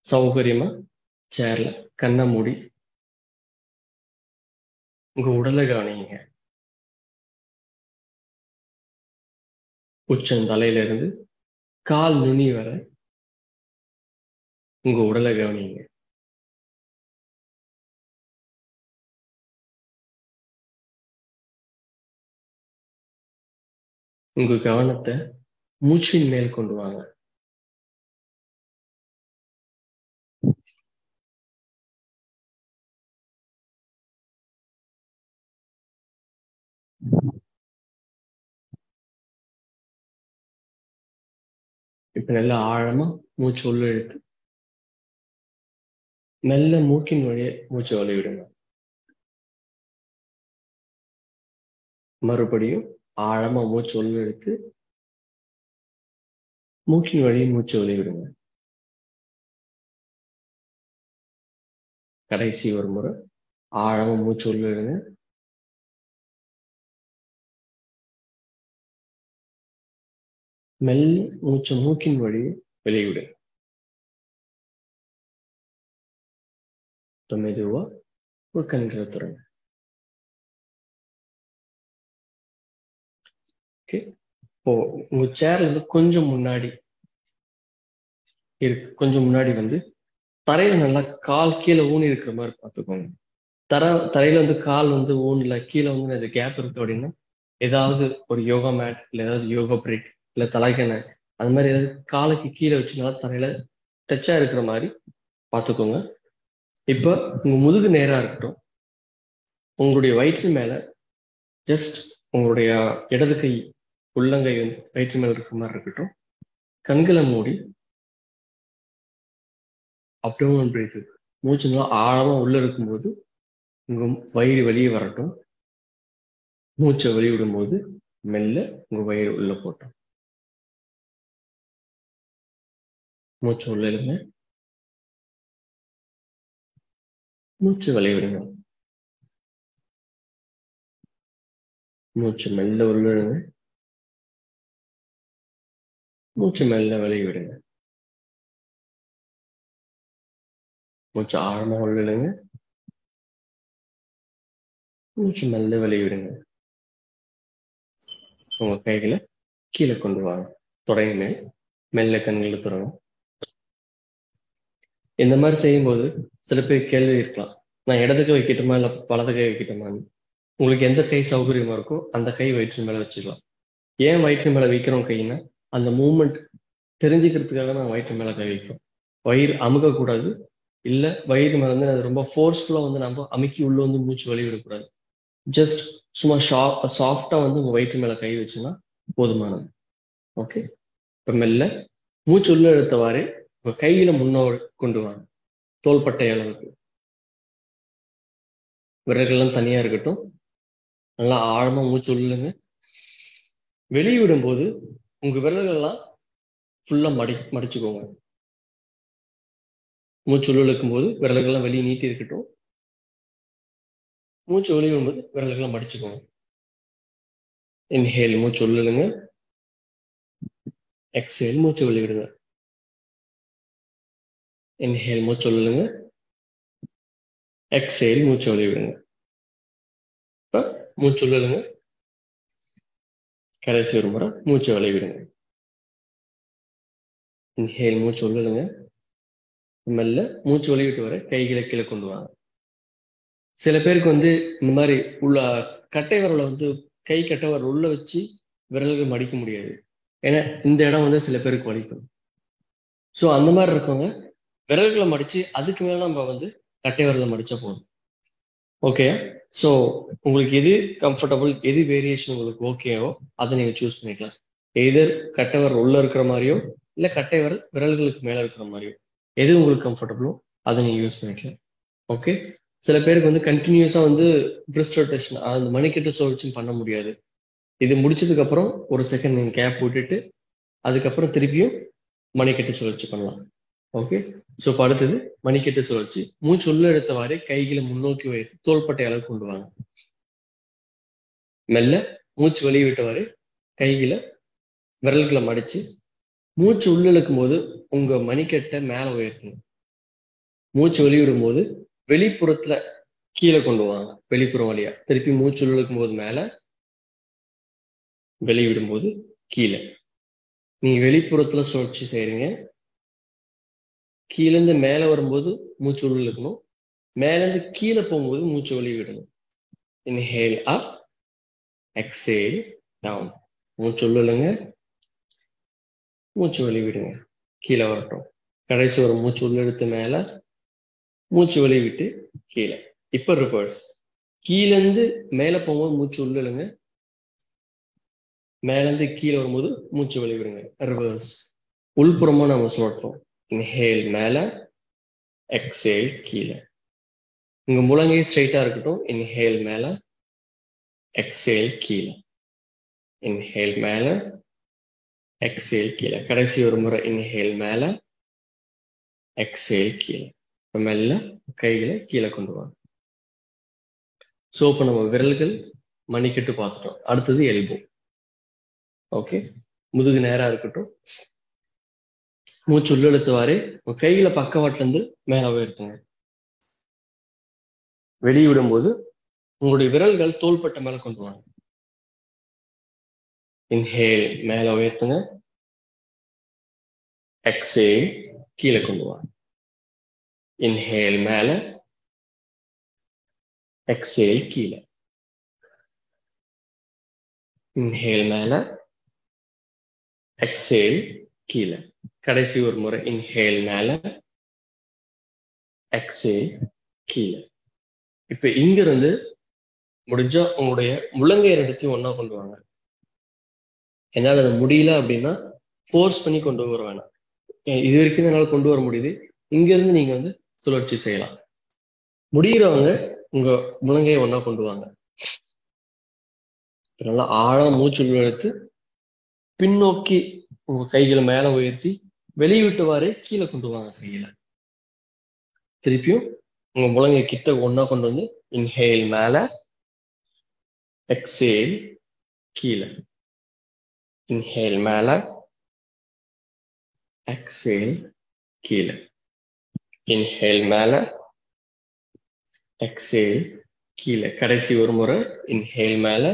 சௌகரியமா சேர்ல கண்ணை மூடி உங்க உடலை கவனிங்க. உச்சம் தலையில இருந்து கால் நுனி வரை உங்க உடலை கவனிங்க. உங்க கவனத்தை மூச்சின் மேல் கொண்டு வாங்க. இப்ப நல்லா ஆழமா மூச்சு உள்ள இழுத்து மெல்ல மூக்கின் வழியே மூச்சு வெளியிடுங்க. மறுபடியும் ஆழமா மூச்சு உள்ள இழுத்து மூக்கின் வழியே மூச்சு வெளியிடுங்க. கடைசி ஒரு முறை ஆழமா மூச்சு உள்ள இழுங்க. மெல்ல மூச்சு மூக்கின் வழியே வெளியிடுங்க. மெதுவா ஒரு கண்களை திறங்க. ஓகே, இப்போ உங்க சேர்ல இருந்து கொஞ்சம் முன்னாடி இருக்கு, கொஞ்சம் முன்னாடி வந்து தரையில நல்லா கால் கீழே ஊனி இருக்கிற மாதிரி பார்த்துக்கோங்க. தரையில வந்து கால் வந்து ஊன்ல கீழே வந்து அது கேப் இருக்கு அப்படின்னா ஏதாவது ஒரு யோகா மேட் இல்ல ஏதாவது யோகா பிரிக் இல்ல தலைக்கணை அது மாதிரி ஏதாவது காலுக்கு கீழே வச்சு நல்லா தரையில டச்சா இருக்கிற மாதிரி பார்த்துக்கோங்க. இப்ப உங்க முதுகு நேரா இருக்கட்டும். உங்களுடைய வயிற்று மேல ஜஸ்ட் உங்களுடைய இடது கை உள்ளங்கை வந்து வயிற்று மேல இருக்கிற மாதிரி இருக்கட்டும். கண்களை மூடி அப்டோமன் பிரீத் மூச்சு நல்லா ஆழமா உள்ள இருக்கும்போது உங்க வயிறு வெளியே வரட்டும். மூச்சை வெளியிடும் போது மெல்ல உங்க வயிறு உள்ள போட்டோம். மூச்சு உள்ள இழுங்க, மூச்சு வெளியிடுங்க. மூச்சு மெல்ல உள்ள இழுங்க, மூச்சு மெல்ல வெளியிடுங்க. மூச்சு ஆழமா உள்ள இழுங்க, மூச்சு மெல்ல வெளியிடுங்க. உங்க கைகளை கீழே கொண்டு வாங்க. தொடையின் மேல் மெல்ல கண்களை திறங்க. இந்த மாதிரி செய்யும்போது சில பேர் கேள்வி இருக்கலாம், நான் இடதுக்கு வைக்கட்டுமா இல்ல வலது கை வைக்கட்டுமான்னு. உங்களுக்கு எந்த கை சௌகரியமா இருக்கோ அந்த கை வயிற்று மேல வச்சுக்கலாம். ஏன் வயிற்று மேல வைக்கிறோம் கைன்னா அந்த மூமெண்ட் தெரிஞ்சுக்கிறதுக்காக நான் வயிற்று மேல கை வைக்கிறோம். வயிறு அமுக்க கூடாது, இல்ல வயிறு மேல வந்து அது ரொம்ப ஃபோர்ஸ்ஃபுல்லா வந்து நம்ம அமுக்கி உள்ள வந்து மூச்சு வெளியிடக்கூடாது. ஜஸ்ட் சும்மா சாஃப்டா வந்து உங்க வயிற்று மேல கை வச்சுன்னா போதுமானது. ஓகே, இப்ப மெல்ல மூச்சு உள்ள இழுத்தவாறு உங்க கையில முன்னோடு கொண்டு வாங்க. தோள்பட்டை அளவுக்கு விரல்கள்லாம் தனியா இருக்கட்டும். நல்லா ஆழமா மூச்சு உள்ளுங்க. வெளியிடும் போது உங்க விரல்கள்லாம் ஃபுல்லா மடிச்சுக்கோங்க. மூச்சு உள்ள இழுக்கும் போது விரல்கள்லாம் வெளியே நீட்டி இருக்கட்டும். மூச்சு வெளியிடும் போது விரல்கள்லாம் மடிச்சுக்கோங்க. இன்ஹேல் மூச்சு உள்ள இழுங்க, எக்ஸேல் மூச்சு வெளியிடுங்க. இன்ஹேல் மூச்சு உள்ள இழுங்க, எக்ஸேல் மூச்சு வெளியிடுங்க. இப்ப மூச்சு உள்ள இழுங்க, கடைசி ஒரு முறை மூச்சு வெளியிடுங்க. இன்ஹேல் மூச்சு உள்ள இழுங்க, மெல்ல மூச்சு வெளியிட்டு வர கைகளை கீழே கொண்டு வாங்க. சில பேருக்கு வந்து இந்த மாதிரி உள்ள கட்டை விரலை வந்து கை கட்டை விரல் உள்ள வச்சு விரல்கள் மடிக்க முடியாது. ஏன்னா இந்த இடம் வந்து சில பேருக்கு வலிக்கும். ஸோ அந்த மாதிரி இருக்கவங்க விரல்களை மடிச்சு அதுக்கு மேல நம்ம வந்து கட்டை விரலை மடிச்சா போதும். ஓகே, ஸோ உங்களுக்கு எது கம்ஃபர்டபுள், எது வேரியேஷன் உங்களுக்கு ஓகேவோ அதை நீங்க சூஸ் பண்ணிக்கலாம். எதர் கட்டை விரல் உள்ள இருக்கிற மாதிரியோ இல்ல கட்டை விரல் விரல்களுக்கு மேல இருக்கிற மாதிரியோ எது உங்களுக்கு கம்ஃபர்டபுளோ அதை நீங்க யூஸ் பண்ணிக்கலாம். ஓகே, சில பேருக்கு வந்து கண்டினியூஸா வந்து பிரிஸ்ட் ரொட்டேஷன் அந்த மணிக்கட்டு சுழற்சி பண்ண முடியாது. இது முடிச்சதுக்கு அப்புறம் ஒரு செகண்ட் நீங்க கேப் விட்டுட்டு அதுக்கப்புறம் திருப்பியும் மணிக்கட்டு சுழற்சி பண்ணலாம். ஓகே, ஸோ அடுத்தது மணிக்கட்டு சுழற்சி. மூச்சு உள்ள எடுத்தவாறு கைகளை முன்னோக்கி வைத்து தோள்பட்டை அளவு கொண்டு வாங்க. மெல்ல மூச்சு வெளியே விட்டவாறு கைகளை விரல்களை மடிச்சு மூச்சு உள்ள இழுக்கும் போது உங்க மணிக்கட்டை மேல உயர்த்துங்க. மூச்சு வெளியிடும் போது வெளிப்புறத்துல கீழே கொண்டு வாங்க. வெளிப்புறம் வழியா திருப்பி மூச்சு இழுக்கும் போது மேல, வெளியிடும் போது கீழே. நீங்க வெளிப்புறத்துல சுழற்சி செய்றீங்க. கீழேருந்து மேல வரும்போது மூச்சு உள்ள இழுக்கணும். மேலேருந்து கீழே போகும்போது மூச்சு வெளியே விடணும். Inhale up, exhale down. மூச்சு உள்ள இழுங்க, மூச்சு வெளியே விடுங்க. கீழே வரட்டும். கடைசி ஒரு மூச்சு உள்ள இழுத்து மேல, மூச்சு வெளியே விட்டு கீழே. இப்ப ரிவர்ஸ். கீழேருந்து மேல போகும்போது மூச்சு உள்ள இழுங்க, மேலேருந்து கீழே வரும்போது மூச்சு வெளியே விடுங்க. ரிவர்ஸ். உள்புறமா நம்ம சுழற்றோம். இன்ஹேல் மேல, எக்ஸேல் கீழே. உங்க முழங்கை ஸ்ட்ரைட்டா இருக்கட்டும். இன்ஹேல் மேல, எக்ஸேல் கீழே. இன்ஹேல் மேல, எக்ஸேல் கீழே. கடைசி ஒரு முறை இன்ஹேல் மேல, எக்ஸேல் கீழே. மெல்ல கைகளை கீழே கொண்டு வாங்க. சோ இப்ப நம்ம விரல்கள் மணிக்கட்டு பார்த்துட்டோம். அடுத்தது எல்போ. ஓகே, முதுகு நேரா இருக்கட்டும். மூச்சு உள்ள இழுத்துவாரு. உங்க கைகளை பக்கவாட்டுல இருந்து மேல உயர்த்துங்க. வெளியிடும் போது உங்களுடைய விரல்கள் தோள்பட்டை மேல கொண்டு வாங்க. இன்ஹேல் மேல உயர்த்துங்க, எக்ஸேல் கீழே கொண்டு வாங்க. இன்ஹேல் மேல, எக்ஸேல் கீழே. இன்ஹேல் மேல, எக்ஸேல் கீழே. கடைசி ஒரு முறை இன்ஹேல் மேல, எக்ஸேல் கீழே. இப்ப இங்க இருந்து முடிஞ்சா உங்களுடைய முழங்கை ரெண்டுத்தையும் ஒண்ணா கொண்டு வாங்க. என்னால அது முடியல அப்படின்னா ஃபோர்ஸ் பண்ணி கொண்டு வர வேணாம். இது வரைக்கும் என்னால கொண்டு வர முடியுது. இங்க இருந்து நீங்க வந்து சுழற்சி செய்யலாம். முடிகிறவங்க உங்க முழங்கையை ஒண்ணா கொண்டு வாங்க. நல்லா ஆழம் மூச்சு எடுத்து பின்னோக்கி உங்க கைகளை மேல உயர்த்தி வெளியிட்டுவாரே கீழே கொண்டு வாங்க. கையில திருப்பியும் உங்க முழங்கை கிட்ட ஒண்ணா கொண்டு வந்து இன்ஹேல் மேல, எக்ஸேல் கீழே. இன்ஹேல் மேல, எக்ஸேல் கீழே. இன்ஹேல் மேல, எக்ஸேல் கீழே. கடைசி ஒரு முறை இன்ஹேல் மேல,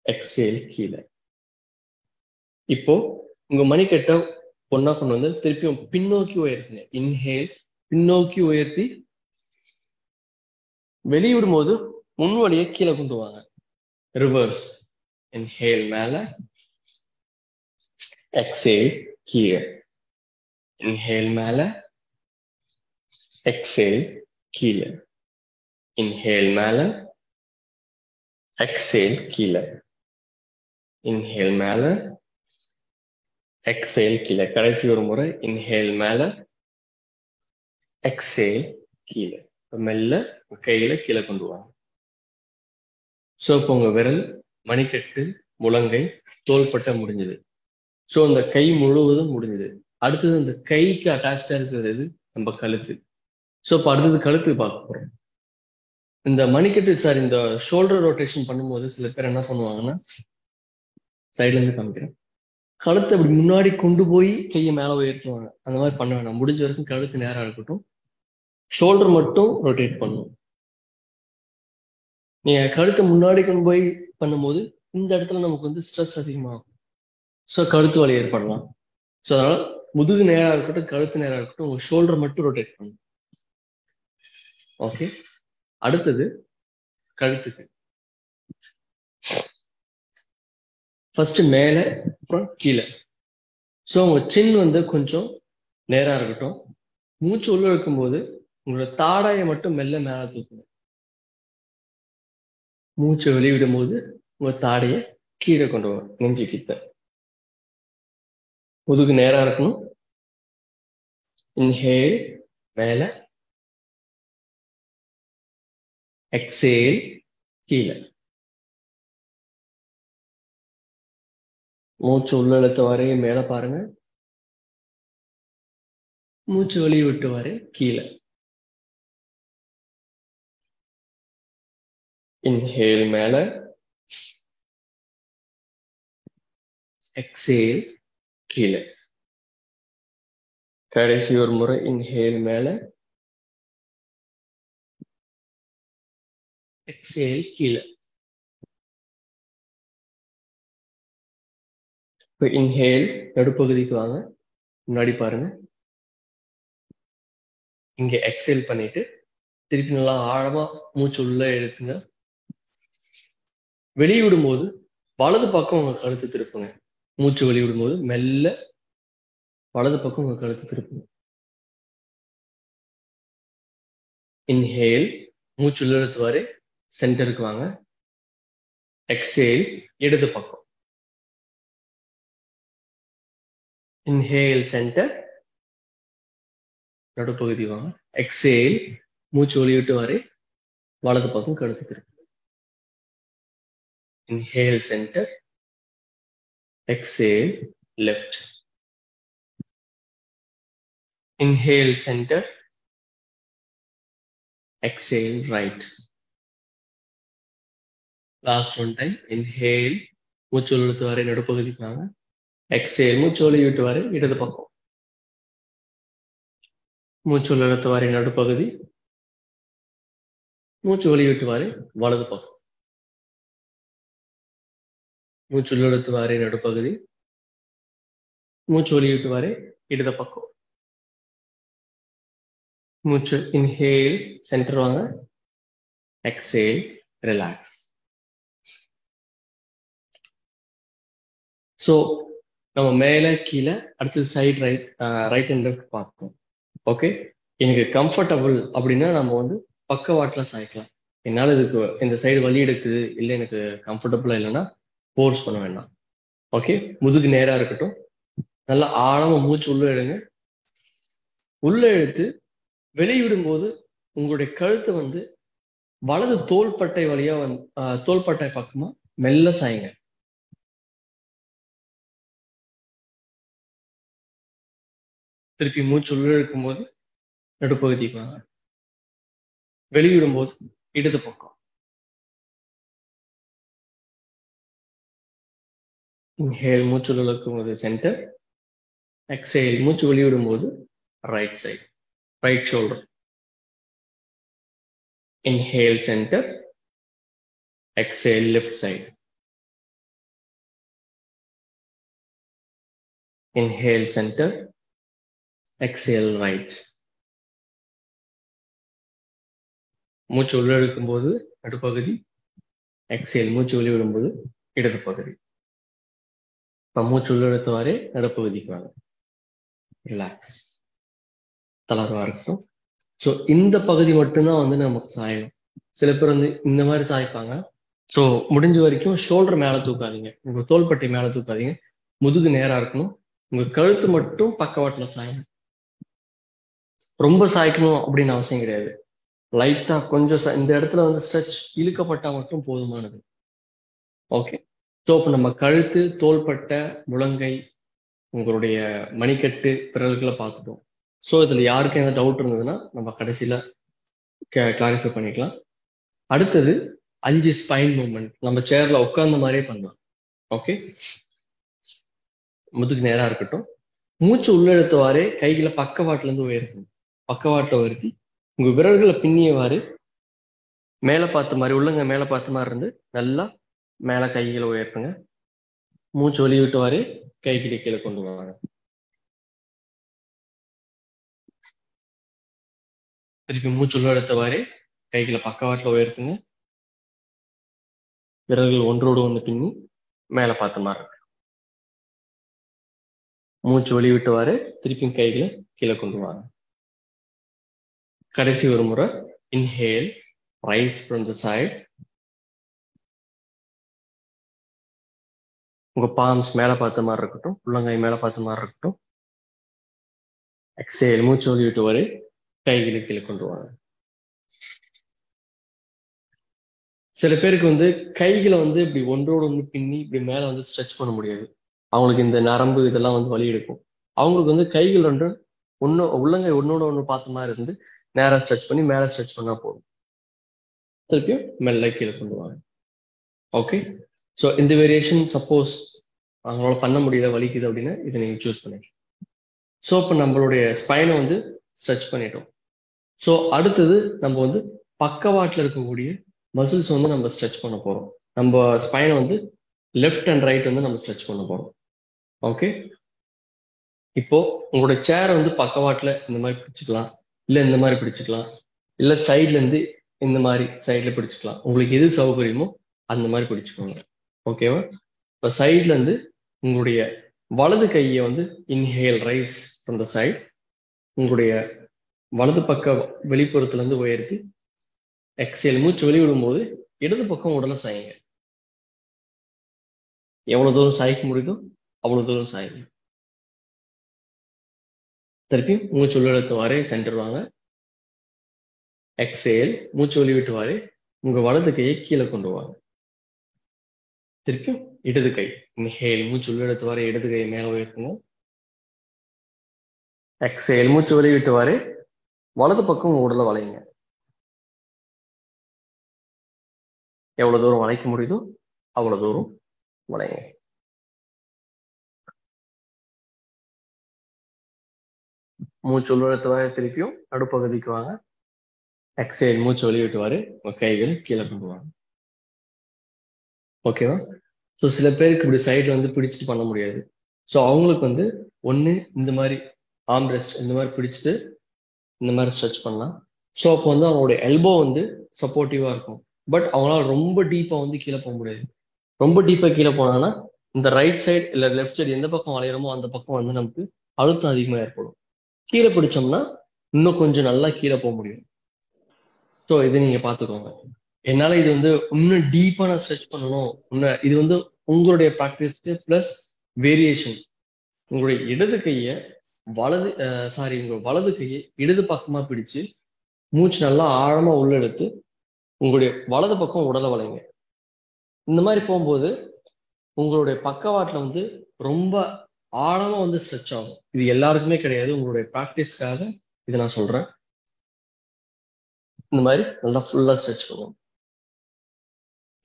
எக்ஸேல் கீழே. இப்போ உங்க மணிக்கட்டை ஒண்ணா கொண்டு வந்து திருப்பியும் பின்னோக்கி உயர்த்துங்க. இன்ஹேல் பின்னோக்கி உயர்த்தி வெளியிடும் போது முன் வழியை கீழே கொண்டு வாங்க. ரிவர்ஸ். இன்ஹேல் மேல, எக்ஸேல் கீழே. இன்ஹேல் மேல, எக்ஸேல் கீழே. இன்ஹேல் மேல, எக்ஸேல் கீழே. இன்ஹேல் மேல, எக்ஸேல் கீழே. கடைசி ஒரு முறை இன்ஹேல் மேல, எக்ஸேல் கீழே. மெல்ல கையில கீழே கொண்டு வாங்க. சோ இப்போ உங்க விரல், மணிக்கட்டு, முழங்கை, தோள்பட்டை முடிஞ்சது. சோ அந்த கை முழுவதும் முடிஞ்சது. அடுத்தது அந்த கைக்கு அட்டாச்சா இருக்கிறது நம்ம கழுத்து. சோ இப்ப அடுத்தது கழுத்து பார்க்க போறோம். இந்த மணிக்கட்டு இந்த ஷோல்டர் ரொட்டேஷன் பண்ணும்போது சில பேர் என்ன பண்ணுவாங்கன்னா, சைட்ல இருந்து காமிக்கிறேன், கழுத்தை அப்படி முன்னாடி கொண்டு போய் கையை மேல உயர்த்துவாங்க. அந்த மாதிரி பண்ண வேணாம். முடிஞ்ச வரைக்கும் கழுத்து நேரா இருக்கட்டும். ஷோல்டர் மட்டும் ரொட்டேட் பண்ணும். நீங்க கழுத்தை முன்னாடி கொண்டு போய் பண்ணும்போது இந்த இடத்துல நமக்கு வந்து ஸ்ட்ரெஸ் அதிகமாகும். ஸோ கழுத்து வலி ஏற்படலாம். ஸோ அதனால முதுகு நேரா இருக்கட்டும், கழுத்து நேரா இருக்கட்டும், உங்க ஷோல்டர் மட்டும் ரொட்டேட் பண்ணும். ஓகே, அடுத்தது கழுத்துக்கு. ஃபர்ஸ்ட் மேல, அப்புறம் கீழே. ஸோ உங்க சின் வந்து கொஞ்சம் நேரா இருக்கட்டும். மூச்சு உள்ள இருக்கும்போது உங்களோட தாடையை மட்டும் மெல்ல மேல தூக்குங்க. மூச்சை வெளியிடும் போது உங்க தாடையை கீழே கொண்டு வரும், நெஞ்சு கிட்ட. முதுகு நேரா இருக்கணும். இன்ஹேல் மேல, எக்ஸேல் கீழே. மூச்சு உள்ள இழுத்த வரையும் மேல பாருங்க. மூச்சு வெளியே விட்டு வரை கீழே. இன்ஹேல் மேல, எக்ஸேல் கீழே. கடைசி ஒரு முறை இன்ஹேல் மேல, எக்ஸேல் கீழே. இப்போ இன்ஹேல் நடுப்பகுதிக்கு வாங்க, முன்னாடி பாருங்க. இங்க எக்ஸேல் பண்ணிட்டு திருப்பி நல்லா ஆழமா மூச்சு உள்ள இழுத்துங்க. வெளியிடும் போது வலது பக்கம் உங்க கழுத்து திருப்புங்க. மூச்சு வெளியிடும் போது மெல்ல வலது பக்கம் உங்க கழுத்து திருப்புங்க. இன்ஹேல் மூச்சு உள்ள இழுத்துவாரு, சென்டருக்கு வாங்க. எக்ஸேல் இடது பக்கம். இன்ஹேல் சென்டர், நடுப்பகுதி வாங்க. எக்ஸேல் மூச்சு வெளியிட்டு வரை வலது பக்கம் கழுத்து திருப்பு. Inhale center, exhale left. Inhale center, exhale right. Last one time. Inhale மூச்சு இழுத்து வரை நடுப்பகுதிக்கு வாங்க. Exhale மூச்சு வெளியிட்டு வரை இடது பக்கம். மூச்சு இழுத்து வரை நடுப்பகுதி, மூச்சு வெளியிட்டு வரை வலது பக்கம். மூச்சு இழுத்து வரை நடுப்பகுதி, மூச்சு வெளியிட்டு வரை இடது பக்கம். மூச்சு இன்ஹேல் சென்டர் வாங்க, எக்ஸேல் ரிலாக்ஸ். ஸோ நம்ம மேல கீழே, அடுத்தது சைடு ரைட் அண்ட் லெஃப்ட் பார்த்தோம். ஓகே, எனக்கு கம்ஃபர்டபுள் அப்படின்னா நம்ம வந்து பக்கவாட்டில் சாய்க்கலாம். என்னால் இதுக்கு இந்த சைடு வலி எடுக்குது, இல்லை எனக்கு கம்ஃபர்டபுளா இல்லைன்னா ஃபோர்ஸ் பண்ண வேண்டாம். ஓகே, முதுகு நேரா இருக்கட்டும். நல்லா ஆழமா மூச்சு உள்ள எடுங்க. உள்ள எடுத்து வெளியிடும் போது உங்களுடைய கழுத்து வந்து வலது தோள்பட்டை வழியா தோள்பட்டை பக்கமா மெல்ல சாயுங்க. திருப்பி மூச்சு உள்ள இருக்கும் போது நடுப்பகுதிக்கு வாங்க. வெளியிடும் போது இடது பக்கம். இன்ஹேல் மூச்சு உள்ள இருக்கும் போது சென்டர், எக்ஸேல் மூச்சு வெளியிடும் போது right side, right shoulder. Inhale center, exhale left side. Inhale center, exhale right. மூச்சு உள்ள இழுக்கும்போது நடுப்பகுதி, எக்ஸேல் மூச்சு வெளியிடும்போது இடது பகுதி. இப்போ மூச்சு உள்ள இழுத்தவாறே நடுப்பகுதிக்கு வாங்க. ரிலாக்ஸ், தளர்வா இருக்கட்டும். ஸோ இந்த பகுதி மட்டும்தான் வந்து நமக்கு சாயணும். சில பேர் வந்து இந்த மாதிரி சாய்ப்பாங்க. ஸோ முடிஞ்ச வரைக்கும் ஷோல்டர் மேலே தூக்காதீங்க, உங்க தோள்பட்டை மேலே தூக்காதீங்க. முதுகு நேரா இருக்கணும். உங்க கழுத்து மட்டும் பக்கவாட்டில் சாயணும். ரொம்ப சாய்க்கணும் அப்படின்னு அவசியம் கிடையாது. லைட்டா கொஞ்சம் இந்த இடத்துல வந்து ஸ்ட்ரெச் இழுக்கப்பட்டா மட்டும் போதுமானது. ஓகே, ஸோ இப்போ நம்ம கழுத்து, தோள்பட்டை, முழங்கை, உங்களுடைய மணிக்கட்டு, பிறல்களை பார்த்துட்டோம். ஸோ இதில் யாருக்கு எந்த டவுட் இருந்ததுன்னா நம்ம கடைசியில் கிளாரிஃபை பண்ணிக்கலாம். அடுத்தது 5 ஸ்பைன் மூவ்மெண்ட் நம்ம சேர்ல உட்கார்ந்த மாதிரியே பண்ணலாம். ஓகே, முதுகு நேரா இருக்கட்டும். மூச்சு உள்ளெழுத்தவாறே கைகளை பக்கவாட்டிலேருந்து உயர்த்துங்க. பக்கவாட்டில் உயர்த்தி உங்க விரல்களை பின்னியவாறு மேலே பார்த்த மாதிரி, உள்ளங்க மேலே பார்த்த மாதிரி இருந்து நல்லா மேலே கைகளை உயர்த்துங்க. மூச்சு வெளியிட்டவாறே கைகளை கீழே கொண்டு வாங்க. திருப்பி மூச்சு உள்ள எடுத்தவாறே கைகளை பக்கவாட்டில் உயர்த்துங்க. விரல்கள் ஒன்றோடு ஒன்று பின்னி மேலே பார்த்த மாதிரி இருக்கு. மூச்சு வெளிவிட்டவாறு திருப்பியும் கைகளை கீழே கொண்டு வாங்க. கடைசி ஒரு முறை inhale, rise from the side. உங்க பாம்ஸ் மேலே பார்த்த மாதிரி இருக்கட்டும், உள்ளங்காய் மேலே பார்த்த மாதிரி இருக்கட்டும். எக்ஸேல், மூச்சு வெளிவிட்டவாறு கைகளை கீழே கொண்டு வாங்க. சில பேருக்கு வந்து கைகளை வந்து இப்படி ஒன்றோடு ஒன்று பின்னி இப்படி மேலே வந்து ஸ்ட்ரெச் பண்ண முடியாது. அவங்களுக்கு இந்த நரம்பு இதெல்லாம் வந்து வலி எடுக்கும். அவங்களுக்கு வந்து கைகள் ரெண்டு உள்ளங்கை ஒன்னோட ஒன்று பார்த்த மாதிரி இருந்து நேரா ஸ்ட்ரெச் பண்ணி மேலே ஸ்ட்ரெச் பண்ணா போதும். திருப்பியும் மெல்ல கீழே கொண்டு வாங்க. ஓகே, ஸோ இந்த வேரியேஷன் சப்போஸ் அவங்களால பண்ண முடியல, வலிக்குது அப்படின்னா இதை நீங்க சூஸ் பண்ணிக்கலாம். ஸோ இப்போ நம்மளுடைய ஸ்பைனை வந்து ஸ்ட்ரெச் பண்ணிட்டோம். ஸோ அடுத்தது நம்ம வந்து பக்கவாட்டில் இருக்கக்கூடிய மசில்ஸ் வந்து நம்ம ஸ்ட்ரெச் பண்ண போறோம். நம்ம ஸ்பைனை வந்து லெஃப்ட் அண்ட் ரைட் வந்து நம்ம ஸ்ட்ரெச் பண்ண போறோம். ஓகே, இப்போ உங்களோட சேரை வந்து பக்கவாட்டில் இந்த மாதிரி பிடிச்சிக்கலாம், இல்லை இந்த மாதிரி பிடிச்சிக்கலாம், இல்லை சைட்ல இருந்து இந்த மாதிரி சைட்ல பிடிச்சிக்கலாம். உங்களுக்கு எது சௌகரியமோ அந்த மாதிரி பிடிச்சிக்கோங்க. ஓகேவா? இப்போ சைட்ல இருந்து உங்களுடைய வலது கையை வந்து inhale rise from the side, உங்களுடைய வலது பக்க வெளிப்புறத்துல இருந்து உயர்த்தி எக்ஸேல் மூச்சு வெளிவிடும் போது இடது பக்கம் உடலை சாயுங்க. எவ்வளவு தூரம் சாய்க்க முடியுதோ அவ்வளவு தூரம் சாயுங்க. திருப்பி மூச்சு உள்ளிழுத்து வாரே சென்டர் வாங்க. எக்ஸேல் மூச்சு வெளிவிட்டு வாரே உங்க வலது கையை கீழே கொண்டு வாங்க. திருப்பி இடது கை இன்ஹேல் மூச்சு உள்ளிழுத்து வாரே இடது கையை மேல உயர்த்துங்க. எக்ஸேல் மூச்சு வெளிவிட்டு வாரே வலது பக்கம் உங்க உடலை வளையுங்க. எவ்வளவு தூரம் வளைக்க முடியுதோ அவ்வளவு தூரம் வளையுங்க. மூச்சு உள்ளிழுத்து வாரே திருப்பியும் நடுப்பகுதிக்கு வாங்க. எக்ஸேல் மூச்சு வெளிவிட்டு வாரே உங்க கைகள் கீழே கொண்டு வாங்க. ஓகேவா? ஸோ சில பேருக்கு இப்படி சைட்ல வந்து பிடிச்சிட்டு பண்ண முடியாது. ஸோ அவங்களுக்கு வந்து ஒன்று இந்த மாதிரி ஆர்ம் ரெஸ்ட் இந்த மாதிரி பிடிச்சிட்டு இந்த மாதிரி ஸ்ட்ரெச் பண்ணலாம். ஸோ அப்போ வந்து அவங்களோட எல்போ வந்து சப்போர்ட்டிவா இருக்கும். பட் அவங்களால ரொம்ப டீப்பா வந்து கீழே போக முடியாது. ரொம்ப டீப்பா கீழே போனாங்கன்னா இந்த ரைட் சைடு இல்லை லெஃப்ட் சைடு எந்த பக்கம் வளையிறோமோ அந்த பக்கம் வந்து நமக்கு அழுத்தம் அதிகமாக ஏற்படும். கீழே பிடிச்சோம்னா இன்னும் கொஞ்சம் நல்லா கீழே போக முடியும். ஸோ இதை நீங்க பார்த்துக்கோங்க. என்னால இது வந்து இன்னும் டீப்பா நான் ஸ்ட்ரெச் பண்ணணும். இது வந்து உங்களுடைய ப்ராக்டிஸ்க்கு பிளஸ் வேரியேஷன். உங்களுடைய இடது கையை உங்க வலது கையை இடது பக்கமா பிடிச்சு மூச்சு நல்லா ஆழமா உள்ள எடுத்து உங்களுடைய வலது பக்கம் உடலை வளைங்க. இந்த மாதிரி போகும்போது உங்களுடைய பக்கவாட்டில் வந்து ரொம்ப ஆழமா வந்து ஸ்ட்ரெச் ஆகும். இது எல்லாருக்குமே கிடையாது, உங்களுடைய ப்ராக்டிஸ்க்காக இதை நான் சொல்றேன். இந்த மாதிரி நல்லா ஃபுல்லா ஸ்ட்ரெச் பண்ணுவோம்.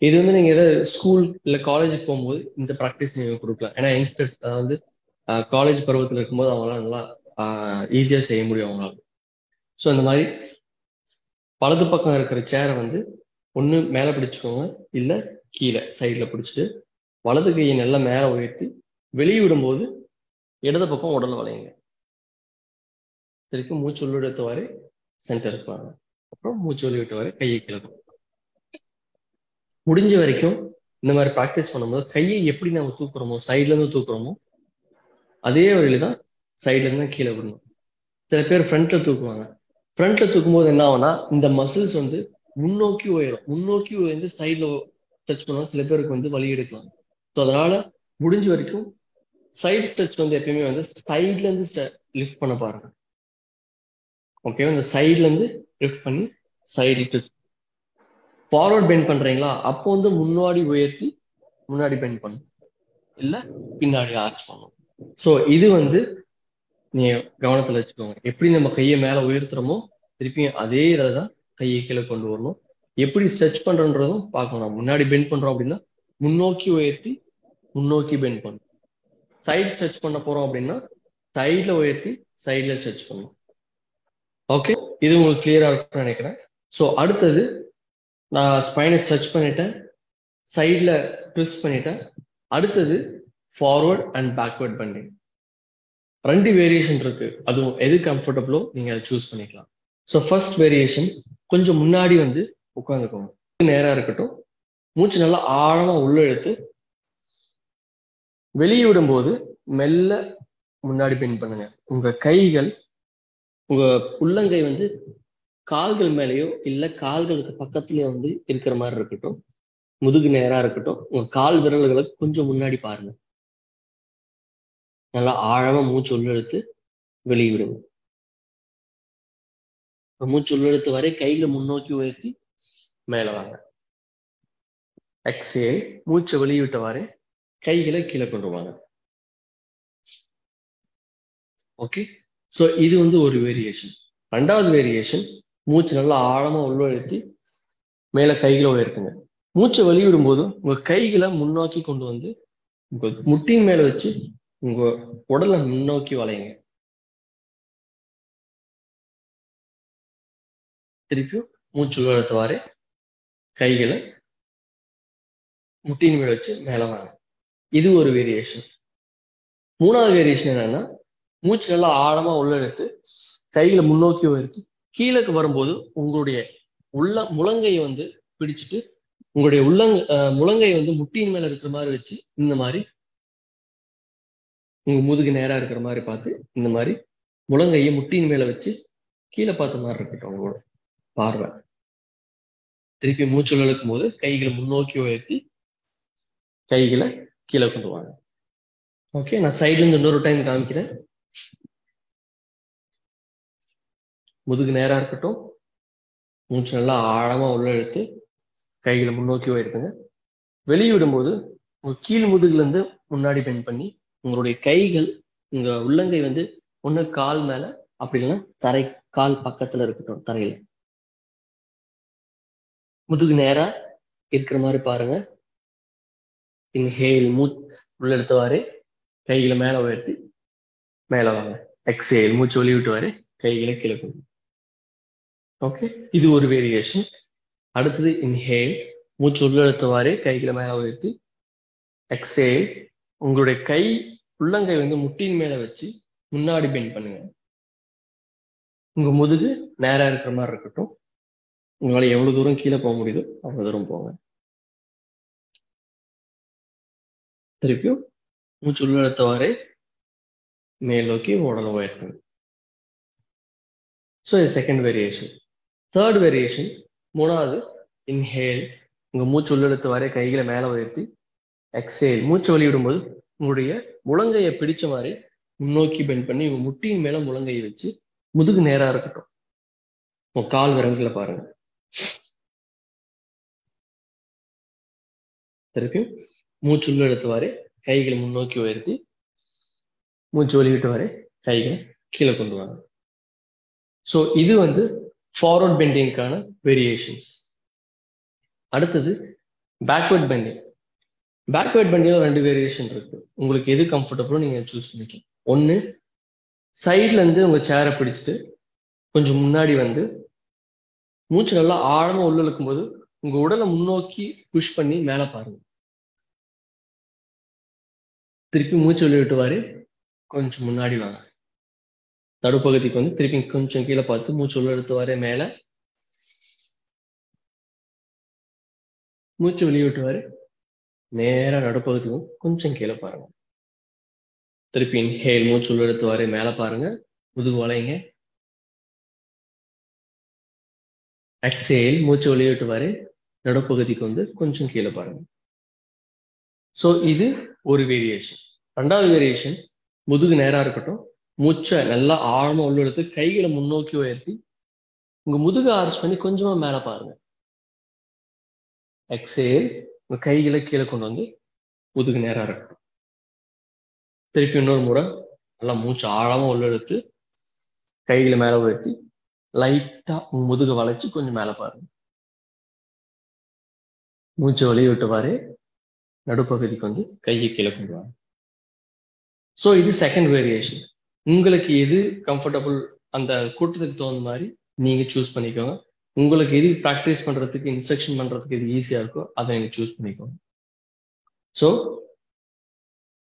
இது வந்து நீங்க ஏதாவது ஸ்கூல் இல்லை காலேஜுக்கு போகும்போது இந்த ப்ராக்டிஸ் நீங்க கொடுக்கலாம். ஏன்னா யங்ஸ்டர்ஸ் அதாவது காலேஜ் பருவத்தில் இருக்கும்போது அவங்களால நல்லா ஈஸியா செய்ய முடியும் அவங்களால. ஸோ இந்த மாதிரி வலது பக்கம் இருக்கிற சேரை வந்து ஒன்று மேலே பிடிச்சுக்கோங்க, இல்லை கீழே சைடில் பிடிச்சிட்டு வலது கையை நல்லா மேலே உயர்த்தி வெளியே விடும்போது இடது பக்கம் உடல் வளையுங்க. திருப்பி மூச்சு உள்ளிழுத்து வரை சென்டருக்கு வாங்க. அப்புறம் மூச்சு வெளிவிட்டு வரை கையை கீழே. முடிஞ்ச வரைக்கும் இந்த மாதிரி ப்ராக்டிஸ் பண்ணும்போது கையை எப்படி நம்ம தூக்குறோமோ சைட்ல இருந்து தூக்குறோமோ அதே வழியில தான் சைட்ல இருந்து கீழே விடணும். சில பேர் ஃப்ரண்ட்ல தூக்குவாங்க. ஃப்ரண்ட்ல தூக்கும்போது என்ன ஆகும்னா இந்த மசில்ஸ் வந்து முன்னோக்கி உயரும். முன்னோக்கி உயர்ந்து சைட்ல ஸ்ட்ரெச் பண்ணுவோம். சில பேருக்கு வந்து வலி எடுக்கலாம். ஸோ அதனால முடிஞ்ச வரைக்கும் சைடு ஸ்ட்ரெச் வந்து எப்பயுமே வந்து சைட்ல இருந்து லிஃப்ட் பண்ண பாருங்க. ஓகே, இந்த சைட்ல இருந்து லிஃப்ட் பண்ணி சைடு ஃபார்வர்ட் பெண்ட் பண்றீங்களா அப்போ வந்து முன்னாடி உயர்த்தி முன்னாடி பெண்ட் பண்ணும், இல்ல பின்னாடி ஆர்ச் பண்ணும். ஸோ இது வந்து நீங்க கவனத்துல வச்சுக்கோங்க. எப்படி நம்ம கையை மேல உயர்த்துறோமோ திருப்பியும் அதே இதான் கையை கீழே கொண்டு வரணும். எப்படி ஸ்ட்ரெச் பண்றோன்றதும் பார்க்கணும். முன்னாடி பெண்ட் பண்றோம் அப்படின்னா முன்னோக்கி உயர்த்தி முன்னோக்கி பெண்ட் பண்ணும். சைடு ஸ்ட்ரெச் பண்ண போறோம் அப்படின்னா சைட்ல உயர்த்தி சைட்ல ஸ்ட்ரெச் பண்ணும். ஓகே, இது உங்களுக்கு கிளியரா இருக்கும்னு நினைக்கிறேன். ஸோ அடுத்தது நான் ஸ்பைனை ஸ்ட்ரெச் பண்ணிட்டேன், சைட்ல ட்விஸ்ட் பண்ணிட்டேன். அடுத்தது forward and backward bending. 2 variation இருக்கு. அதுவும் எது கம்ஃபர்டபுளோ நீங்க அதை சூஸ் பண்ணிக்கலாம். ஸோ ஃபர்ஸ்ட் வேரியேஷன் கொஞ்சம் முன்னாடி வந்து உட்காந்துக்கோங்க. நேரா இருக்கட்டும். மூச்சு நல்லா ஆழமா உள்ள எடுத்து வெளியே விடும்போது மெல்ல முன்னாடி பெண்ட் பண்ணுங்க. உங்க கைகள் உங்க உள்ளங்கை வந்து கால்கள் மேலேயோ இல்ல கால்களுக்கு பக்கத்துலயோ வந்து இருக்கிற மாதிரி இருக்கட்டும். முதுகு நேரா இருக்கட்டும். உங்க கால் விரல்களை கொஞ்சம் முன்னாடி பாருங்க. நல்லா ஆழமா மூச்சு உள்ளெழுத்து வெளியே விடுங்க. மூச்சு உள்ளெழுத்து வரை கையில முன்னோக்கி உயர்த்தி மேல வாங்க. எக்ஸேல் மூச்சை வெளியிட்ட வரை கைகளை கீழே கொண்டு வாங்க. ஓகே, ஸோ இது வந்து ஒரு வேரியேஷன். 2வது வேரியேஷன் மூச்சு நல்லா ஆழமா உள்ளெழுத்தி மேல கைகளை உயர்த்துங்க. மூச்சை வெளியிடும் போது உங்க கைகளை முன்னோக்கி கொண்டு வந்து உங்க முட்டின் மேல வச்சு உங்க உடலை முன்னோக்கி வளையுங்க. திருப்பியும் மூச்சு உள்ள இழுத்தவாறு கைகளை முட்டியின் மேல வச்சு மேல வாங்க. இது ஒரு வேரியேஷன். மூணாவது வேரியேஷன் என்னன்னா, மூச்சு நல்லா ஆழமா உள்ள எடுத்து கைகளை முன்னோக்கி உயர்த்தி கீழக்கு வரும்போது உங்களுடைய முழங்கையை வந்து பிடிச்சிட்டு உங்களுடைய முழங்கை வந்து முட்டியின் மேல இருக்கிற மாதிரி வச்சு இந்த மாதிரி உங்க முதுகு நேரா இருக்கிற மாதிரி பார்த்து இந்த மாதிரி முழங்கையை முட்டியின் மேல வச்சு கீழே பார்த்த மாதிரி இருக்கட்டும் உங்களோட பார்வை. திருப்பி மூச்சு இழுக்கும் போது கைகளை முன்னோக்கி உயர்த்தி கைகளை கீழே கொண்டு வாங்க. ஓகே, நான் சைட்ல இருந்து இன்னொரு டைம் காமிக்கிறேன். முதுகு நேரா இருக்கட்டும், மூச்சு நல்லா ஆழமா உள்ள இழுத்து கைகளை முன்னோக்கி உயர்த்துங்க. வெளியிடும்போது உங்க கீழ் முதுகுல இருந்து முன்னாடி பெண்ட் பண்ணி உங்களுடைய கைகள் உங்க உள்ளங்கை வந்து ஒண்ணு கால் மேல அப்படி இல்லைன்னா கால் பக்கத்துல இருக்கட்டும் தரையில. முதுகு நேரா இருக்கிற மாதிரி பாருங்க. இன்ஹேல் உள்ள எடுத்தவாறு கைகளை மேல உயர்த்தி மேல வாங்க. எக்ஸேல் மூச்சு வெளி விட்டுவாரு கைகளை கீழே கொண்டு. ஓகே, இது ஒரு வேரியேஷன். அடுத்தது இன்ஹேல் மூச்சு உள்ள எடுத்தவாறு கைகளை மேல உயர்த்தி எக்ஸேல் உங்களுடைய கை உள்ளங்கை வந்து முட்டின் மேல வச்சு முன்னாடி பெண்ட் பண்ணுங்க. உங்க முதுகு நேரா இருக்கிற மாதிரி இருக்கட்டும். உங்களால எவ்வளவு தூரம் கீழே போக முடியுதோ அவ்வளவு தூரம் போங்க. திருப்பியும் மூச்சு உள்ள எடுத்தவாறு மேல் நோக்கி உடலை உயர்த்துங்க. ஸோ இது செகண்ட் வேரியேஷன். தேர்ட் வேரியேஷன், மூணாவது இன்ஹேல் உங்க மூச்சு உள்ள எடுத்தவாறு கைகளை மேல உயர்த்தி எக்ஸேல் மூச்சு வெளியிடும்போது உங்களுடைய முழங்கையை பிடிச்ச மாதிரி முன்னோக்கி பெண்ட் பண்ணி உங்க முட்டியின் மேல முழங்கையை வச்சு முதுகு நேரா இருக்கட்டும். உங்க கால் விரல்களை பாருங்க. திருப்பியும் மூச்சு உள்ள எடுத்தவாறு கைகளை முன்னோக்கி உயர்த்தி மூச்சு வெளியிட்டு வரை கைகளை கீழே கொண்டு வாங்க. ஸோ இது வந்து ஃபார்வர்ட் பெண்டிங்கான வேரியேஷன்ஸ். அடுத்தது பேக்வர்ட் பெண்டிங். பேக்வர்ட் பெண்டிங்ல 2 வேரியேஷன் இருக்கு. உங்களுக்கு எது கம்ஃபர்டபுளோ நீங்க சூஸ் பண்ணிக்கலாம். ஒன்னு, சைட்ல இருந்து உங்க சேரை பிடிச்சிட்டு கொஞ்சம் முன்னாடி வந்து மூச்சு நல்லா ஆழமா உள்ள இழுக்கும் போது உங்க உடலை முன்னோக்கி புஷ் பண்ணி மேல பாருங்க. திருப்பி மூச்சு வெளியிட்டுவாரு கொஞ்சம் முன்னாடி வாங்க. நடுப்பகுதிக்கு வந்து திருப்பி கொஞ்சம் கீழே பார்த்து மூச்சு உள்ள எடுத்துவாரு மேல, மூச்சு வெளியிட்டுவாரு நேரா நடுப்பகுதிக்கும் கொஞ்சம் கீழே பாருங்க. திருப்பி இன்ஹேல் மூச்சு உள்ள எடுத்துவாரு மேல பாருங்க, முதுகு வளைங்க. எக்ஸேல் மூச்சு வெளியிட்டுவாரு நடுப்பகுதிக்கு வந்து கொஞ்சம் கீழே பாருங்க. ஸோ இது ஒரு வேரியேஷன். 2வது வேரியேஷன், முதுகு நேரா இருக்கட்டும், மூச்சை நல்லா ஆழமா உள்ள எடுத்து கைகளை முன்னோக்கி உயர்த்தி உங்க முதுகு ஆர்ச் பண்ணி கொஞ்சமா மேல பாருங்க. எக்ஸேல் உங்க கைகளை கீழே கொண்டு வந்து முதுகு நேரா இருக்கட்டும். திருப்பி இன்னொரு முறை நல்லா மூச்சு ஆழமா உள்ள எடுத்து கைகளை மேல உயர்த்தி லைட்டா உங்க முதுகு வளைச்சு கொஞ்சம் மேல பாருங்க. மூச்சு வெளியே விட்டுவாரு நடுப்பகுதிக்கு வந்து கையை கீழே கொண்டு வாங்க. ஸோ இது செகண்ட் வேரியேஷன். உங்களுக்கு எது கம்ஃபர்டபுள் அந்த கூட்டத்துக்கு தகுந்த மாதிரி நீங்க சூஸ் பண்ணிக்கோங்க. உங்களுக்கு எது ப்ராக்டிஸ் பண்றதுக்கு இன்ஸ்ட்ரக்ஷன் பண்றதுக்கு எது ஈஸியா இருக்கோ அதை நீங்க சூஸ் பண்ணிக்கோங்க. ஸோ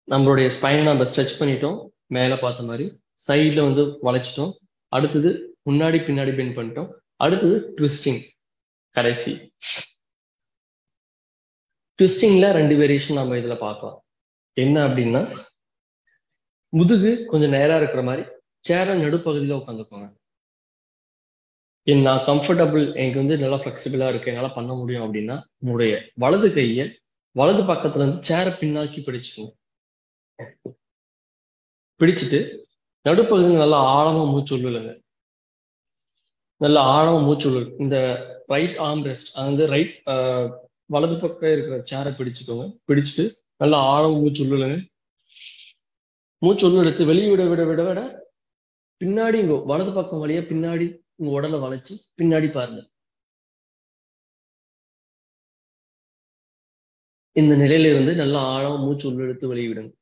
நம்மளுடைய ஸ்பைனை நம்ம ஸ்ட்ரெச் பண்ணிட்டோம், மேல பார்த்த மாதிரி சைட்ல வந்து வளைச்சிட்டோம். அடுத்தது முன்னாடி பின்னாடி பெண்ட் பண்ணிட்டோம். அடுத்தது ட்விஸ்டிங். கடைசி ட்விஸ்டிங்ல 2 வேரியேஷன் நம்ம இதுல பார்க்கலாம். என்ன அப்படின்னா, முதுகு கொஞ்சம் நேரா இருக்கிற மாதிரி சேர நடுப்பகுதியில உட்காந்துக்கோங்க. நான் கம்ஃபர்டபுள், எனக்கு வந்து நல்லா ஃபிளெக்சிபிளா இருக்கு, என்னால பண்ண முடியும் அப்படின்னா உங்களுடைய வலது கையை வலது பக்கத்துல இருந்து சேரை பின்னாக்கி பிடிச்சுக்கோங்க. பிடிச்சிட்டு நடுப்பகுதியில் நல்லா ஆழமா மூச்சு உள்ளுங்க. நல்லா ஆழமா மூச்சு உள்ள இந்த ரைட் ஆர்ம் ரெஸ்ட், அது ரைட் வலது பக்கம் இருக்கிற சேரை பிடிச்சுக்கோங்க. பிடிச்சிட்டு நல்லா ஆழமா மூச்சு உள்ளுங்க. மூச்சு உள்ள எடுத்து வெளியே விட விட விட விட பின்னாடி உங்க வலது பக்கம் வழியா பின்னாடி உங்க உடலை வளைச்சு பின்னாடி பாருங்க. இந்த நிலையில இருந்து நல்லா ஆழமா மூச்சு உள்ள எடுத்து வெளியே விடுங்க.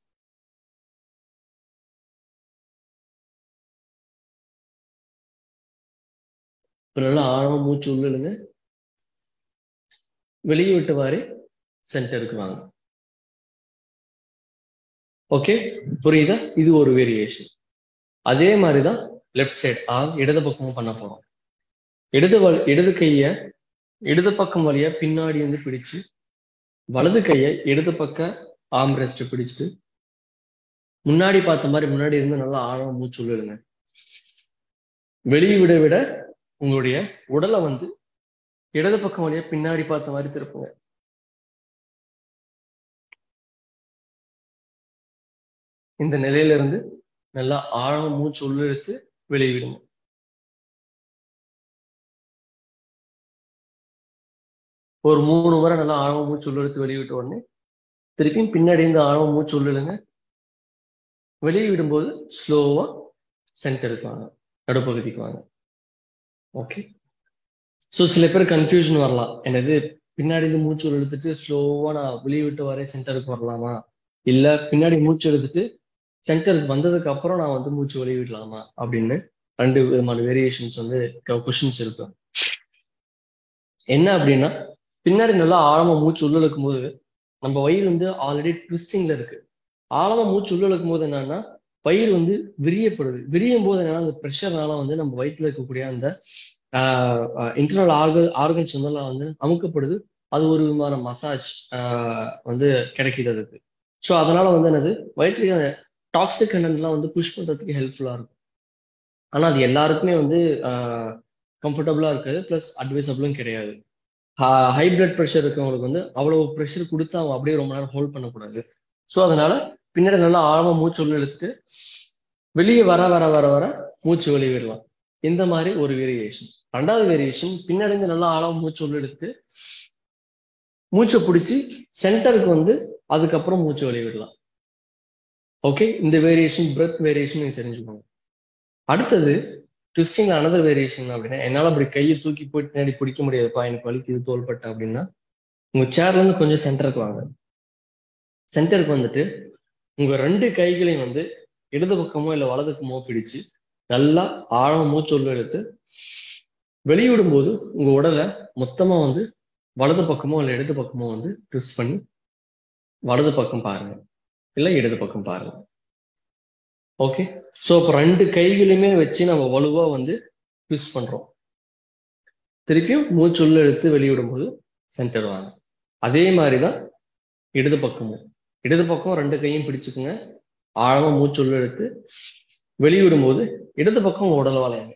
இப்ப நல்லா ஆழமா மூச்சு உள்ள இழுங்க, வெளியே விட்டவாறு சென்டருக்கு வாங்க. ஓகே, புரியுதா? இது ஒரு வேரியேஷன். அதே மாதிரிதான் லெஃப்ட் சைடு இடது பக்கமும் பண்ண போறோம். இடது கைய இடது பக்கம் வழியா பின்னாடி வந்து பிடிச்சு, வலது கையை இடது பக்க ஆர்ம் ரெஸ்ட் பிடிச்சிட்டு முன்னாடி பார்த்த மாதிரி முன்னாடி இருந்து நல்லா ஆழமா மூச்சு உள்ளிடுங்க. வெளியே விட விட உங்களுடைய உடலை வந்து இடது பக்கம் வழியா பின்னாடி பார்த்த மாதிரி திருப்புங்க. இந்த நிலையில இருந்து நல்லா ஆழமா மூச்சு உள்ளிழுத்து வெளியே விடுங்க. ஒரு 3 முறை நல்லா ஆழமா மூச்சு உள்ளிழுத்து வெளியிட்ட உடனே திருப்பியும் பின்னாடி இருந்து ஆழமா மூச்சு உள்ளிடுங்க. வெளியே விடும்போது ஸ்லோவா சென்டருக்கு வாங்க, நடுப்பகுதிக்கு வாங்க. ஓகே, ஸோ சில பேர் கன்ஃபியூஷன் வரலாம், என்னது பின்னாடி இருந்து மூச்சு இழுத்துட்டு ஸ்லோவா நான் வெளியே விட்டு வரேன் சென்டருக்கு வரலாமா, இல்ல பின்னாடி மூச்சு எடுத்துட்டு சென்டருக்கு வந்ததுக்கு அப்புறம் நான் வந்து மூச்சு வெளியே விடலாமா அப்படின்னு 2 விதமான வேரியேஷன்ஸ் வந்து கொஸ்டின்ஸ் இருக்கும். என்ன அப்படின்னா, பின்னாடி நல்லா ஆழமா மூச்சு உள்ள இழுக்கும் போது நம்ம வயிறு வந்து ஆல்ரெடி ட்விஸ்டிங்ல இருக்கு. ஆழமா மூச்சு உள்ள இழுக்கும் போது என்னன்னா வயிறு வந்து விரியப்படுது. விரியும் போது என்னன்னா அந்த ப்ரெஷர்னால வந்து நம்ம வயிற்றுல இருக்கக்கூடிய அந்த இன்டர்னல் ஆர்கன்ஸ் வந்து அமுக்கப்படுது. அது ஒரு விதமான மசாஜ் வந்து கிடைக்குது அதுக்கு. ஸோ அதனால வந்து என்னது வயிற்றுல டாக்ஸிக் கண்டென்ட்லாம் வந்து புஷ் பண்றதுக்கு ஹெல்ப்ஃபுல்லா இருக்கும். ஆனா அது எல்லாருக்குமே வந்து கம்ஃபர்டபுளா இருக்காது, பிளஸ் அட்வைசபிளும் கிடையாது. ஹை பிளட் ப்ரெஷர் இருக்கவங்களுக்கு வந்து அவ்வளவு ப்ரெஷர் கொடுத்து அவங்க அப்படியே ரொம்ப நேரம் ஹோல்ட் பண்ணக்கூடாது. ஸோ அதனால பின்னாடி நல்லா ஆழமா மூச்சு உள்ள இழுத்துட்டு வெளியே வர வர வர வர மூச்சு வெளியே விடலாம். இந்த மாதிரி ஒரு வேரியேஷன். 2வது வேரியேஷன், பின்னாடி இருந்து நல்லா ஆழமா மூச்சு உள்ள எடுத்துட்டு மூச்சை பிடிச்சி சென்டருக்கு வந்து அதுக்கப்புறம் மூச்சு வெளியே விடலாம். ஓகே, இந்த வேரியேஷன் பிரெத் வேரியேஷன் நீங்க தெரிஞ்சுக்கோங்க. அடுத்தது ட்விஸ்டிங்ல அனதர் வேரியேஷன் அப்படின்னா, என்னால அப்படி கையை தூக்கி போய் பின்னாடி பிடிக்க முடியாதுப்பா, எனக்கு வலிக்குது தோள்பட்டை அப்படின்னா, உங்க சேர்ல இருந்து கொஞ்சம் சென்டருக்கு வாங்க. சென்டருக்கு வந்துட்டு உங்க 2 கைகளையும் வந்து இடது பக்கமோ இல்ல வலது பக்கமோ பிடிச்சு நல்லா ஆழமா மூச்சு உள்ள எடுத்து வெளியிடும் போது உங்க உடலை மொத்தமா வந்து வலது பக்கமோ இல்ல இடது பக்கமோ வந்து ட்விஸ்ட் பண்ணி வலது பக்கம் பாருங்க, இல்ல இடது பக்கம் பாருங்க. ஓகே, ஸோ இப்போ 2 கைகளையுமே வச்சு நம்ம வலுவா வந்து ட்விஸ்ட் பண்றோம். திருப்பியும் மூச்சு உள்ள எடுத்து வெளியிடும் போது சென்டர் வாங்க. அதே மாதிரிதான் இடது பக்கமும். இடது பக்கம் 2 கையும் பிடிச்சுக்குங்க, ஆழமா மூச்சு உள்ள எடுத்து வெளியிடும் போது இடது பக்கம் உங்க உடல் வளையாங்க.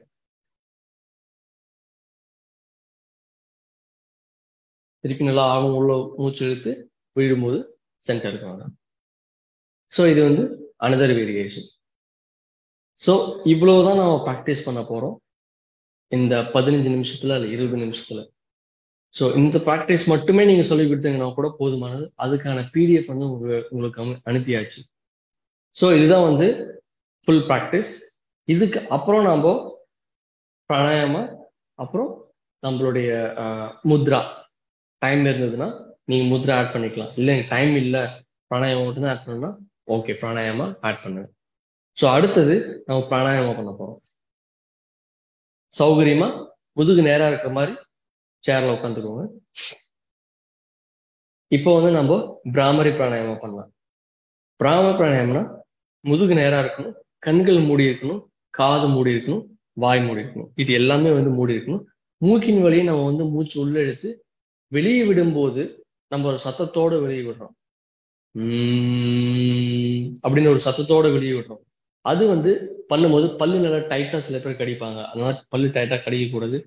திருப்பி நல்லா ஆழம் உள்ள மூச்சு இழுத்து விழும்போது சென்டருக்கு வாங்க. ஸோ இது வந்து அனதர் வேரியேஷன். ஸோ இவ்வளவுதான் நம்ம ப்ராக்டிஸ் பண்ண போறோம் இந்த 15 நிமிஷத்துல அல்ல 20 நிமிஷத்துல. ஸோ இந்த ப்ராக்டிஸ் மட்டுமே நீங்க சொல்லி கொடுத்தீங்கன்னா கூட போதுமானது. அதுக்கான பிடிஎஃப் வந்து உங்களுக்கு அனுப்பியாச்சு. ஸோ இதுதான் வந்து ஃபுல் ப்ராக்டிஸ். இதுக்கு அப்புறம் நாம பிராணாயாமா, அப்புறம் நம்மளுடைய முத்ரா. டைம் இருந்ததுன்னா நீங்க முத்ரா ஆட் பண்ணிக்கலாம், இல்லை டைம் இல்லை பிராணாயாமம் மட்டும் தான் ஆட் பண்ணணும்னா ஓகே பிராணாயாமா ஆட் பண்ணுங்க. ஸோ அடுத்தது நம்ம பிராணாயாமா பண்ண போறோம். சௌகரியமா முதுகு நேரா இருக்கிற மாதிரி சேர்ல உட்காந்துக்கோங்க. இப்போ வந்து நம்ம பிராமரி பிராணாயாமா பண்ணலாம். பிராமரி பிராணாயாமம்னா முதுகு நேரா இருக்கணும், கண்கள் மூடி இருக்கணும், காது மூடி இருக்கணும், வாய் மூடி இருக்கணும். இது எல்லாமே வந்து மூடி இருக்கணும். மூக்கின் வழியை நம்ம வந்து மூச்சு உள்ள எடுத்து வெளியே விடும்போது நம்ம ஒரு சத்தத்தோட வெளியே விடுறோம், அப்படின்னு ஒரு சத்தத்தோட வெளியே விடுறோம். அது வந்து பண்ணும்போது பல்லு நல்லா டைட்டா சில பேர் கடிப்பாங்க, அதனால பல்லு டைட்டா கடிக்க கூடாது.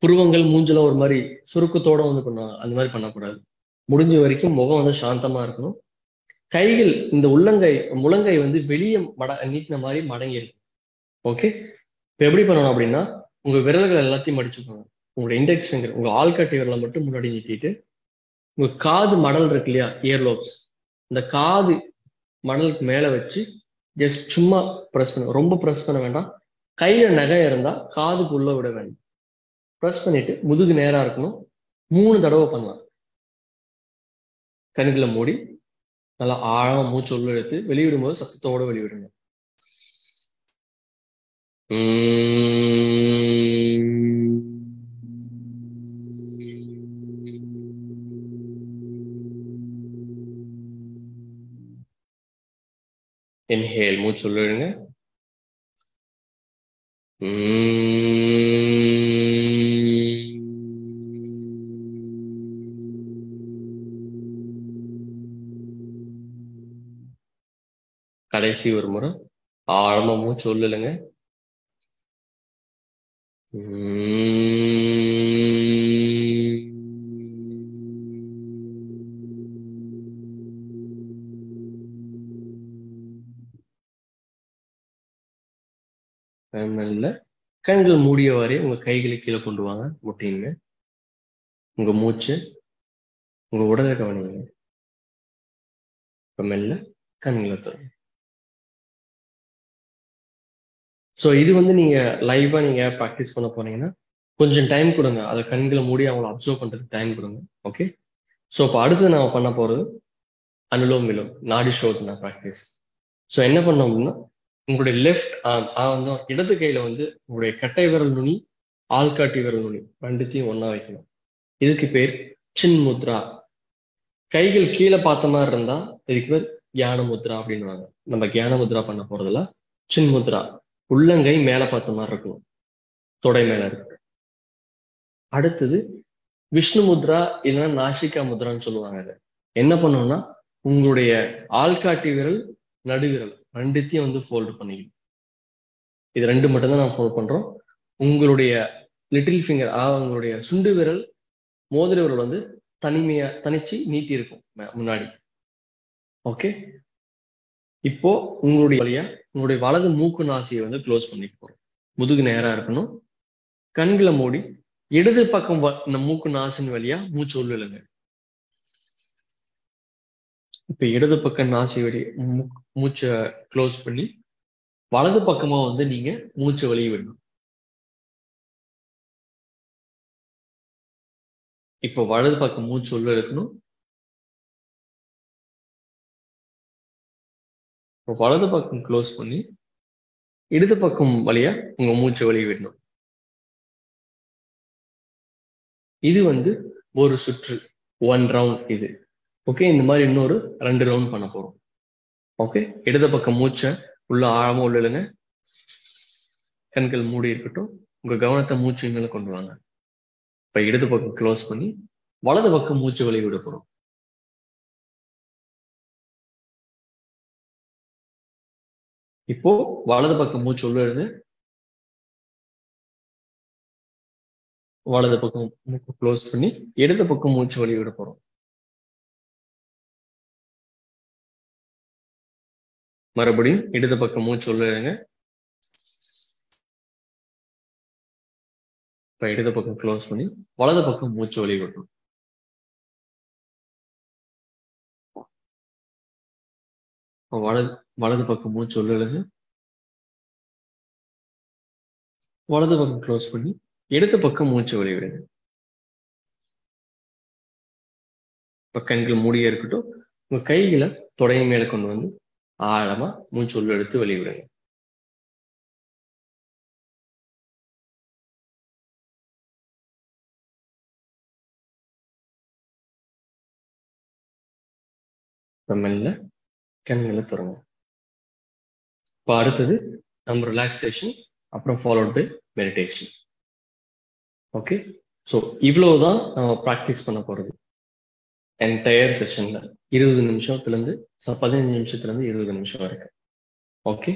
புருவங்கள் மூஞ்சில ஒரு மாதிரி சுருக்கத்தோட வந்து பண்ணுவாங்க, அந்த மாதிரி பண்ணக்கூடாது. முடிஞ்ச வரைக்கும் முகம் வந்து சாந்தமா இருக்கணும். கைகள் இந்த முழங்கை வந்து வெளியே நீட்டின மாதிரி மடங்கி இருக்கும். ஓகே, இப்ப எப்படி பண்ணணும் அப்படின்னா, உங்க விரல்கள் எல்லாத்தையும் மடிச்சுக்கோங்க. உங்களோட இண்டெக்ஸ் ஃபிங்கர், உங்க ஆள்காட்டி விரலை மட்டும் முன்னாடி நீட்டிட்டு உங்க காது மடல் இருக்கு இல்லையா, இயர்லோப்ஸ், இந்த காது மடலுக்கு மேல வச்சு ஜஸ்ட் சும்மா ப்ரெஸ் பண்ண, ரொம்ப ப்ரெஸ் பண்ண வேண்டாம். கையில நகை இருந்தா காதுக்கு உள்ள விட வேண்டாம். ப்ரெஸ் பண்ணிட்டு முதுகு நேரா இருக்கணும். 3 தடவை பண்ணலாம். கண்களை மூடி நல்லா ஆழமா மூச்சு உள்ள எடுத்து வெளியிடும் போது சத்தத்தோட வெளியிடுங்க. இன்ஹேல், மூச்சு உள்ள இழுங்க. கடைசி ஒரு முறை ஆழமா மூச்சு உள்ள இழுங்க. மெல்ல கண்கள் மூடியவாறே உங்க கைகளை கீழே கொண்டு வாங்க. முட்டிங்க. உங்க மூச்சு, உங்க உடலை கவனிங்க. இப்ப மெல்ல கண்களை தரும். ஸோ இது நீங்க லைவா நீங்க ப்ராக்டிஸ் பண்ண போனீங்கன்னா கொஞ்சம் டைம் கொடுங்க. அதை கண்களை மூடி அவங்கள அப்சர்வ் பண்றதுக்கு டைம் கொடுங்க. ஓகே. ஸோ இப்போ அடுத்து நாம பண்ண போறது அனுலோம் விலோம், நாடி சோதனை ப்ராக்டிஸ். ஸோ என்ன பண்ணோம் அப்படின்னா, உங்களுடைய லெஃப்ட் ஆர்ம் இடது கையில உங்களுடைய கட்டை விரல் நுனி, ஆள்காட்டி விரல் நுனி ரெண்டுத்தையும் ஒண்ணா வைக்கணும். இதுக்கு பேர் சின் முத்ரா. கைகள் கீழே பார்த்த மாதிரி இருந்தா இதுக்கு பேர் கியான முத்ரா அப்படின்னுவாங்க. நம்ம கியான முத்ரா பண்ண போறதுல சின் முத்ரா, உள்ளங்கை மேல பார்த்த மாதிரி இருக்கணும், தொடை மேல இருக்கு. அடுத்தது விஷ்ணு முத்ரா இல்லைன்னா நாசிகா முத்ரான்னு சொல்லுவாங்க. அதை என்ன பண்ணணும்னா, உங்களுடைய ஆள்காட்டி விரல், நடுவிரல் ரெண்டுத்தையும் ஃபோல்டு பண்ணிக்கணும். இது ரெண்டு மட்டும்தான் நான் ஃபோல்ட் பண்றோம். உங்களுடைய லிட்டில் ஃபிங்கர், உங்களுடைய சுண்டு விரல், மோதிர விரல் தனிச்சு நீட்டி இருக்கும் முன்னாடி. ஓகே. இப்போ உங்களுடைய வழியா உங்களுடைய வலது மூக்கு நாசியை க்ளோஸ் பண்ணிக்க போறோம். முதுகு நேரா இருக்கணும். கண்களை மூடி இடது பக்கம் இந்த மூக்கு நாசின் வழியா மூச்சு உள்ள இழுங்க. இப்ப இடது பக்கம் நாசி வழி மூச்சை க்ளோஸ் பண்ணி வலது பக்கமா நீங்க மூச்சை வெளியே விடணும். இப்போ வலது பக்கம் மூச்சு உள்ள இழுக்கணும். வலது பக்கம் க்ளோஸ் பண்ணி இடது பக்கம் வழியா உங்க மூச்சை வெளியே விடணும். இது ஒரு சுற்று, 1 ரவுண்ட் இது. ஓகே. இந்த மாதிரி இன்னொரு 2 ரவுண்ட் பண்ண போறோம். ஓகே. இடது பக்கம் மூச்சை உள்ள ஆழமா உள்ள இழுங்க. கண்கள் மூடி இருக்கட்டும். உங்க கவனத்தை மூச்சு மேல கொண்டு வாங்க. இப்ப இடது பக்கம் க்ளோஸ் பண்ணி வலது பக்கம் மூச்சு வெளியே விட போறோம். இப்போ வலது பக்கம் மூச்சு உள்ள இழுங்க. வலது பக்கம் மூக்கு க்ளோஸ் பண்ணி இடது பக்கம் மூச்சு வெளியே விட போறோம். மறுபடியும் இடது பக்கம் மூச்சு உள்ள இழுங்க. இப்ப இடது பக்கம் க்ளோஸ் பண்ணி வலது பக்கம் மூச்சு வெளியே விடணும். வலது பக்கம் மூச்சு உள்ள இழுங்க. வலது பக்கம் க்ளோஸ் பண்ணி இடது பக்கம் மூச்சு வெளியே விடுங்க. இப்ப கண்கள் மூடியே இருக்கட்டும். உங்க கைகளை தொடையின் மேல கொண்டு ஆழமா மூச்சு உள்ள எடுத்து வெளியே விடுங்க. மெல்ல கண்களை திறங்க. இப்போ அடுத்தது நம்ம ரிலாக்ஸேஷன், அப்புறம் followed by meditation. Okay. So இவ்வளவுதான் நம்ம ப்ராக்டிஸ் பண்ண போறது என்டையர் செஷன்ல. 20 நிமிஷத்துல இருந்து 15 நிமிஷத்துல இருந்து 20 நிமிஷம் வரைக்கும். ஓகே.